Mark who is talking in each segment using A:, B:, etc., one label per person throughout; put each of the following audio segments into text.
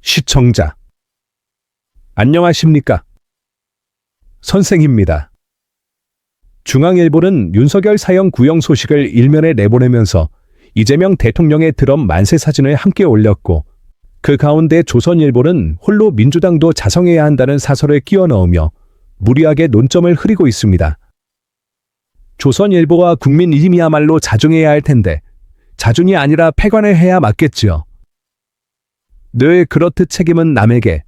A: 시청자, 안녕하십니까? 선생입니다. 중앙일보는 윤석열 사형 구형 소식을 일면에 내보내면서 이재명 대통령의 드럼 만세 사진을 함께 올렸고, 그 가운데 조선일보는 홀로 민주당도 자성해야 한다는 사설을 끼워 넣으며 무리하게 논점을 흐리고 있습니다. 조선일보와 국민의힘이야말로 자중해야 할 텐데 자중이 아니라 패관을 해야 맞겠지요. 늘 그렇듯 책임은 남에게,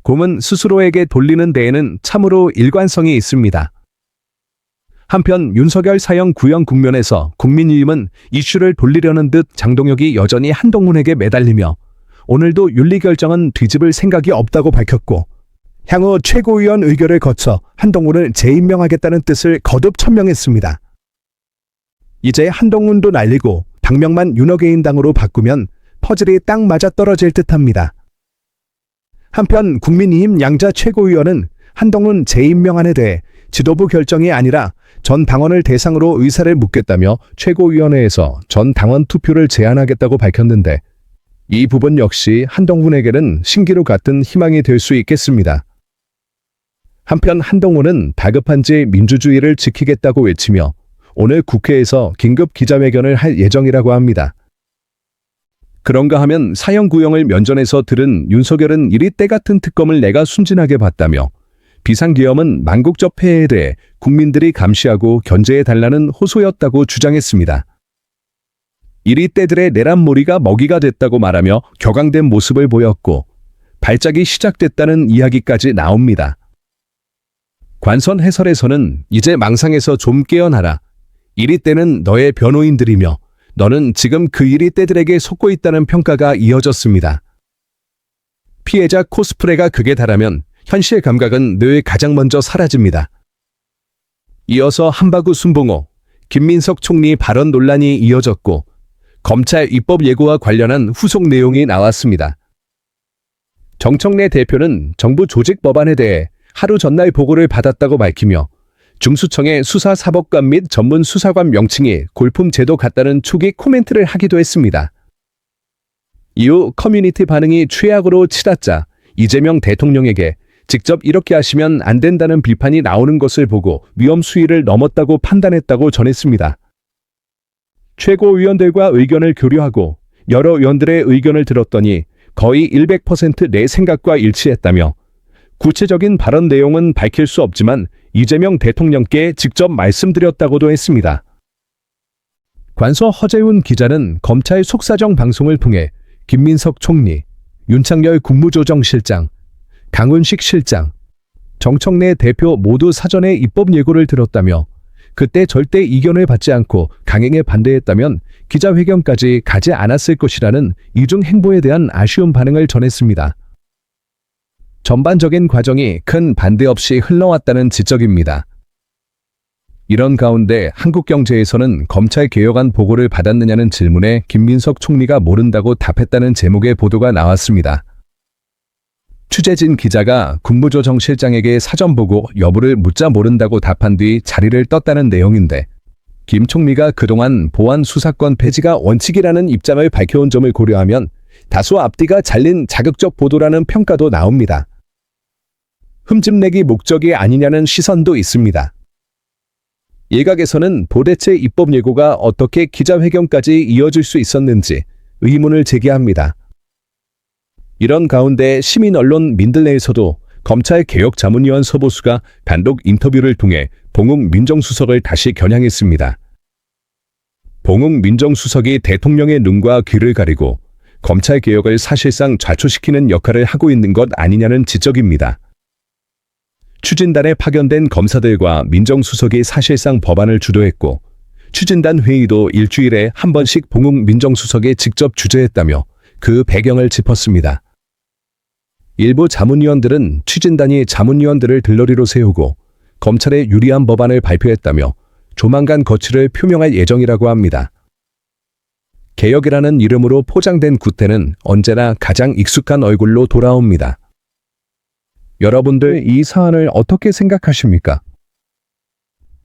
A: 공은 스스로에게 돌리는 데에는 참으로 일관성이 있습니다. 한편 윤석열 사형 구형 국면에서 국민의힘은 이슈를 돌리려는 듯 장동혁이 여전히 한동훈에게 매달리며 오늘도 윤리결정은 뒤집을 생각이 없다고 밝혔고, 향후 최고위원 의결을 거쳐 한동훈을 재임명하겠다는 뜻을 거듭 천명했습니다. 이제 한동훈도 날리고 당명만 윤어게인당으로 바꾸면 퍼즐이 딱 맞아떨어질 듯합니다. 한편 국민의힘 양자 최고위원은 한동훈 재임명안에 대해 지도부 결정이 아니라 전 당원을 대상으로 의사를 묻겠다며 최고위원회에서 전 당원 투표를 제안하겠다고 밝혔는데, 이 부분 역시 한동훈에게는 신기루 같은 희망이 될 수 있겠습니다. 한편 한동훈은 다급한지 민주주의를 지키겠다고 외치며 오늘 국회에서 긴급 기자회견을 할 예정이라고 합니다. 그런가 하면 사형 구형을 면전에서 들은 윤석열은 이리 때같은 특검을 내가 순진하게 봤다며 비상계엄은 만국적 폐해에 대해 국민들이 감시하고 견제해달라는 호소였다고 주장했습니다. 이리 때들의 내란몰이가 먹이가 됐다고 말하며 격앙된 모습을 보였고, 발작이 시작됐다는 이야기까지 나옵니다. 관선 해설에서는 이제 망상에서 좀 깨어나라, 이리 때는 너의 변호인들이며 너는 지금 그 이리 때들에게 속고 있다는 평가가 이어졌습니다. 피해자 코스프레가 극에 달하면 현실 감각은 늘 가장 먼저 사라집니다. 이어서 한바구 순봉호, 김민석 총리 발언 논란이 이어졌고, 검찰 입법 예고와 관련한 후속 내용이 나왔습니다. 정청래 대표는 정부 조직 법안에 대해 하루 전날 보고를 받았다고 밝히며 중수청의 수사사법관 및 전문 수사관 명칭이 골품 제도 같다는 초기 코멘트를 하기도 했습니다. 이후 커뮤니티 반응이 최악으로 치닫자 이재명 대통령에게 직접 이렇게 하시면 안 된다는 비판이 나오는 것을 보고 위험 수위를 넘었다고 판단했다고 전했습니다. 최고위원들과 의견을 교류하고 여러 의원들의 의견을 들었더니 거의 100% 내 생각과 일치했다며, 구체적인 발언 내용은 밝힐 수 없지만 이재명 대통령께 직접 말씀드렸다고도 했습니다. 관서 허재훈 기자는 검찰 속사정 방송을 통해 김민석 총리, 윤창열 국무조정실장, 강훈식 실장, 정청래 대표 모두 사전에 입법 예고를 들었다며, 그때 절대 이견을 받지 않고 강행에 반대했다면 기자회견까지 가지 않았을 것이라는 이중 행보에 대한 아쉬운 반응을 전했습니다. 전반적인 과정이 큰 반대 없이 흘러왔다는 지적입니다. 이런 가운데 한국경제에서는 검찰 개혁안 보고를 받았느냐는 질문에 김민석 총리가 모른다고 답했다는 제목의 보도가 나왔습니다. 취재진 기자가 국무조정실장에게 사전 보고 여부를 묻자 모른다고 답한 뒤 자리를 떴다는 내용인데, 김 총리가 그동안 보안 수사권 폐지가 원칙이라는 입장을 밝혀온 점을 고려하면 다소 앞뒤가 잘린 자극적 보도라는 평가도 나옵니다. 흠집내기 목적이 아니냐는 시선도 있습니다. 일각에서는 도대체 입법 예고가 어떻게 기자회견까지 이어질 수 있었는지 의문을 제기합니다. 이런 가운데 시민 언론 민들레에서도 검찰 개혁자문위원 서보수가 단독 인터뷰를 통해 봉욱 민정수석을 다시 겨냥했습니다. 봉욱 민정수석이 대통령의 눈과 귀를 가리고 검찰 개혁을 사실상 좌초시키는 역할을 하고 있는 것 아니냐는 지적입니다. 추진단에 파견된 검사들과 민정수석이 사실상 법안을 주도했고, 추진단 회의도 일주일에 한 번씩 봉욱 민정수석이 직접 주재했다며 그 배경을 짚었습니다. 일부 자문위원들은 추진단이 자문위원들을 들러리로 세우고 검찰에 유리한 법안을 발표했다며 조만간 거취를 표명할 예정이라고 합니다. 개혁이라는 이름으로 포장된 구태는 언제나 가장 익숙한 얼굴로 돌아옵니다. 여러분들 이 사안을 어떻게 생각하십니까?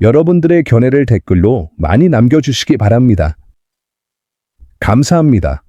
A: 여러분들의 견해를 댓글로 많이 남겨주시기 바랍니다. 감사합니다.